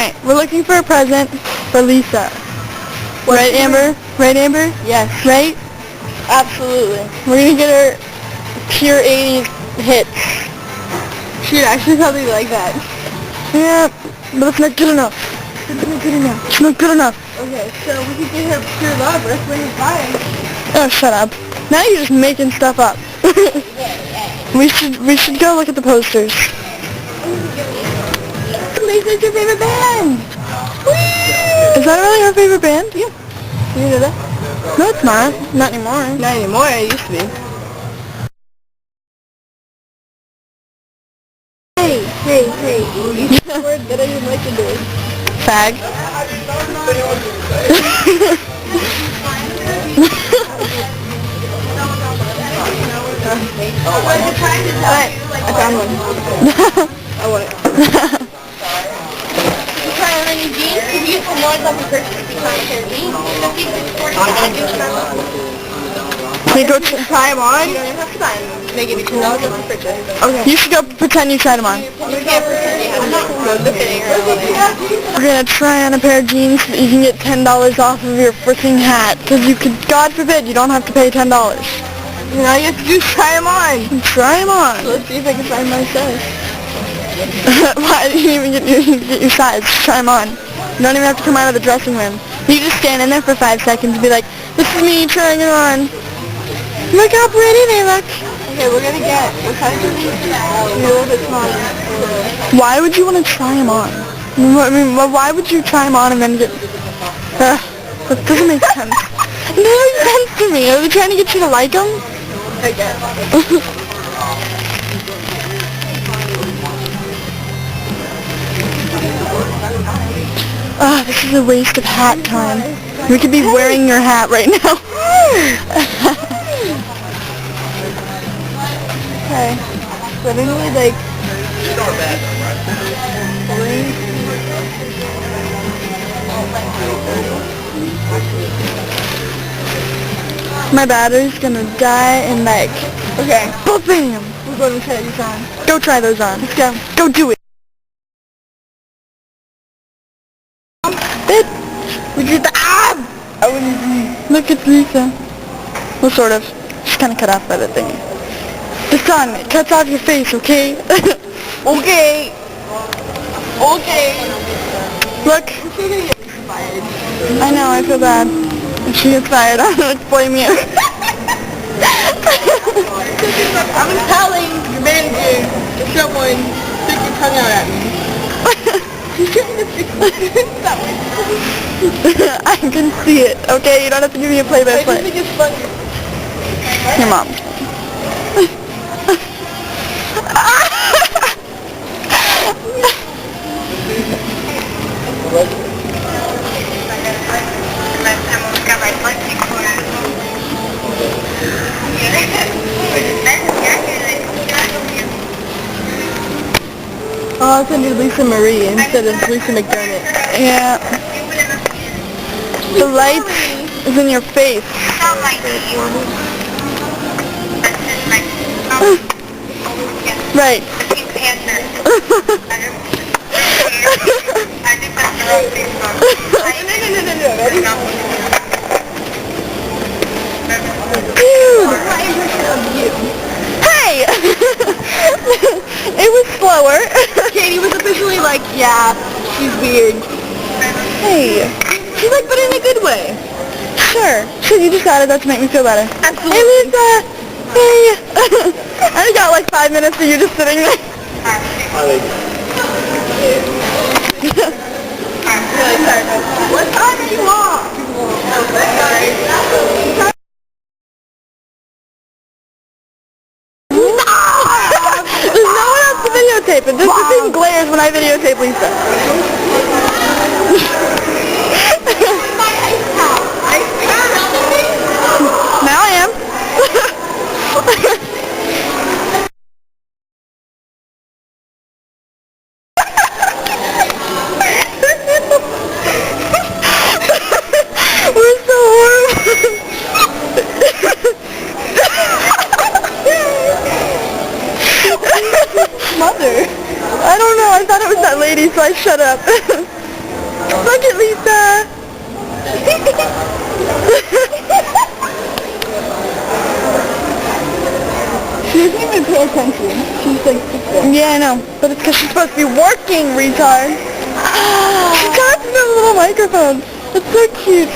Alright, we're looking for a present for Lisa. Right, Amber? Right, Amber? Yes. Right? Absolutely. We're gonna get her pure 80s hits. She'd actually probably like that. Yeah, but it's not good enough. It's not good enough. It's not good enough. Okay, so we could get her pure love. Let's win it fine. Oh, shut up. Now you're just making stuff up. we should go look at the posters. Lisa's your favorite band. Whee! Is that really her favorite band? Yeah. You know that? No, it's not. Not anymore. Not anymore. It used to be. Hey. You said a word that I didn't like to do. Fag. Alright, I found one. I want it. You try on any jeans? Can you get some noise off the purchase if you try on a pair of jeans? Can you go Try them on? You don't even have to buy them. They give you $2 off the purchase. Okay. You should go pretend you tried them on. You can't pretend you have no fitting or anything. We're gonna try on a pair of jeans so that you can get $10 off of your freaking hat. Because you could, God forbid, you don't have to pay $10. You know, you have to just try them on. Try them on. So let's see if I can find my size. Why didn't you even get your size? Try them on. You don't even have to come out of the dressing room. You just stand in there for 5 seconds and be like, this is me trying it on. Look how pretty they look. Okay, we're gonna get, what size are these? A little bit smaller. Why would you want to try them on? I mean, why would you try them on and then get... that doesn't make sense. It doesn't make sense to me. Are they trying to get you to like them? I guess. This is a waste of hat time. We could be wearing your hat right now. Okay. So I need like... My battery's gonna die in like... Okay. Bam! We're going to try these on. Go try those on. Let's go. Go do it. We did the... I wouldn't... Look at Lisa. Well, sort of. She's kind of cut off by the thing. The sun, it cuts off your face, okay? Okay. Look. We're gonna get inspired. I know, I feel bad. If she gets fired, I'm going to blame you. I'm telling your manager if someone stick your tongue out at me. I can see it, okay? You don't have to give me a I play-by-play. just think it's funny. Your mom. Oh, I'll send you Lisa Marie instead of Lisa McDermott. Yeah. The light is in your face. Right. Hey! It was slower. Katie was officially like, yeah, she's weird. Hey. She's like, but in a good way. Sure. You just added that to make me feel better. Absolutely. Hey, Lisa. Hey. I got like 5 minutes of you just sitting there. What time are you on? There's no one else to videotape it. This thing glares when I videotape Lisa. Now I am. We're so horrible. Mother. I don't know. I thought it was that lady, so I shut up. Look at Lisa. She doesn't even pay attention. She's like, yeah, I know. But it's because she's supposed to be working, retard. She's talking to a little microphone. It's so cute.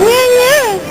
Yeah.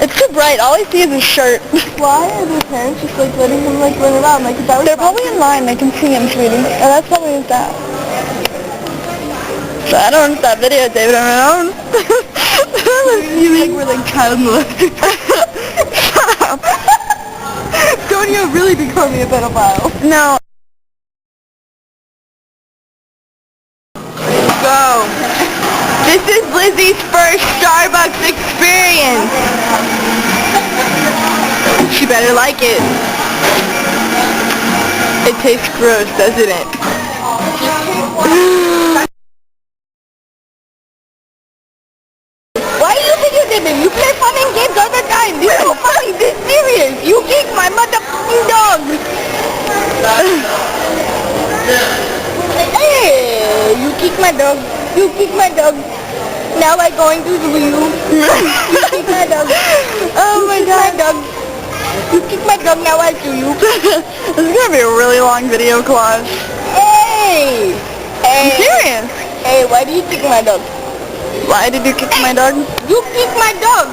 It's too bright. All I see is his shirt. why are their parents just like letting him like run around? Like, is that They're probably in line. They can see him, sweetie. Oh, that's probably his dad. So I don't want that video, David, on my own. You like we're like child molesters. Shut up. Don't you really be calling me a pedophile? No. Go. This is Lizzie's first Starbucks experience. She better like it. It tastes gross, doesn't it? Why are you videotaping? You play fun and games all the time. This is so funny. This is serious. You kick my motherfucking dog. Hey, you kick my dog. You kick my dog. Now I'm going to do you. You kick my dog. Oh my God. You kick my dog, now I do you. This is going to be a really long video collage. Hey! I'm serious. Hey, why do you kick my dog? Why did you kick my dog? You kick my dog.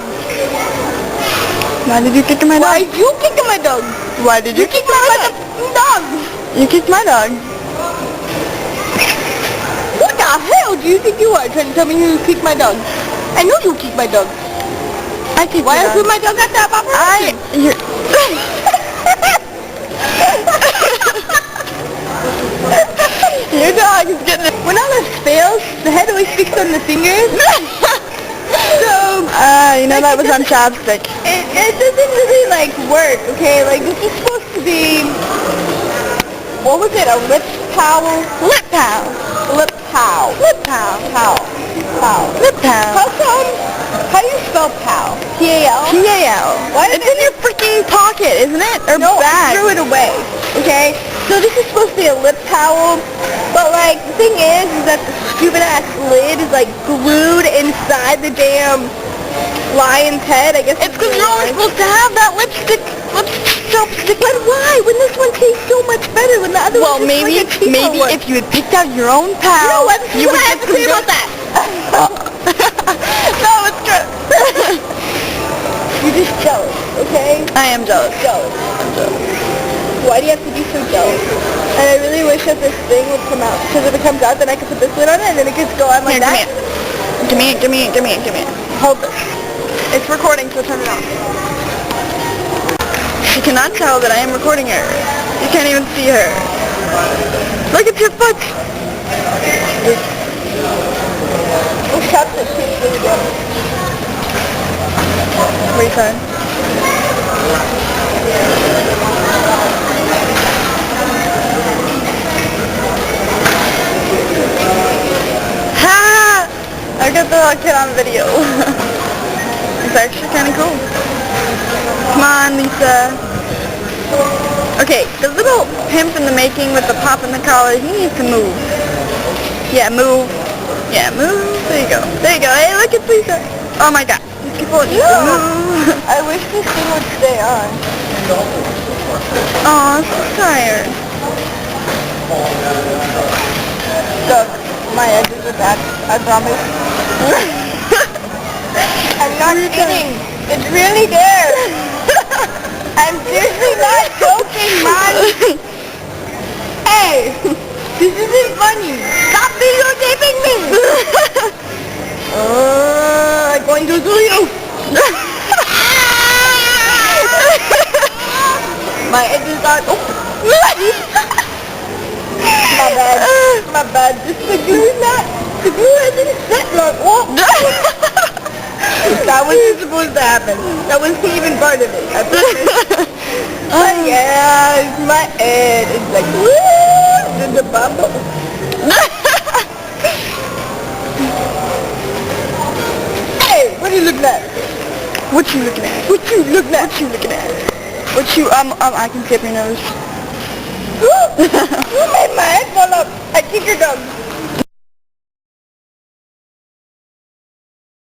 Why did you kick my dog? Why you kick my dog? Why did you kick my dog? You kicked my dog. What the hell do you think you are trying to tell me you kick my dog? I know you kick my dog. I kicked Why your I dog. put my dog at that operation? Your dog is getting it. When all this fails, the head always sticks on the fingers. So, you know that was on chopstick. it doesn't really like work, okay? Like this is supposed to be, what was it? A lip towel? Lip towel. Lip towel. Lip towel. Towel. Towel. Lip towel. How come? How do you spell pal? P-A-L? P-A-L. Why It's in your freaking pocket, isn't it? Or No, bag? I threw it away. Okay? So this is supposed to be a lip towel, but like the thing is that the stupid ass lid is like glued inside the damn lion's head. I guess It's because you're only supposed to have that lipstick. But why? When this one tastes so much better when the other Well, one tastes maybe like a cheaper maybe one. if you had picked out your own pal, No, what you would I have to say about that? No, it's good. You're just jealous, okay? I am jealous. Jealous. Why do you have to be so jealous? And I really wish that this thing would come out, because if it comes out, then I can put this lid on it, and then it gets go on like Here, that. give me it. Hold this. It's recording, so turn it on. She cannot tell that I am recording her. You can't even see her. Look at your foot. Oh, shut this shit really good. Retard. Ha! I got the little kid on video. It's actually kind of cool. Come on, Lisa. Okay, the little pimp in the making with the pop in the collar, he needs to move. Yeah, move. Yeah, move. There you go. There you go. Hey, look at Lisa. Oh my God. These people need to move. I wish this thing would stay on. Aw, she's tired. Look, my edges are bad. I promise. I'm not kidding. It's really there. I'm seriously not joking, man. Hey, this isn't funny. Stop videotaping me. I'm going to do you. My edges are... Oh. My bad. Just the glue not... The glue hasn't set long. Oh. That wasn't supposed to happen. That wasn't even part of it. I promise. But yeah, it's my head. It's like, woo! The bubble. Hey, what are you looking at? What you looking at? What you looking at? What you looking at? What you, I can tip your nose. You made my head fall up. I kick your dog.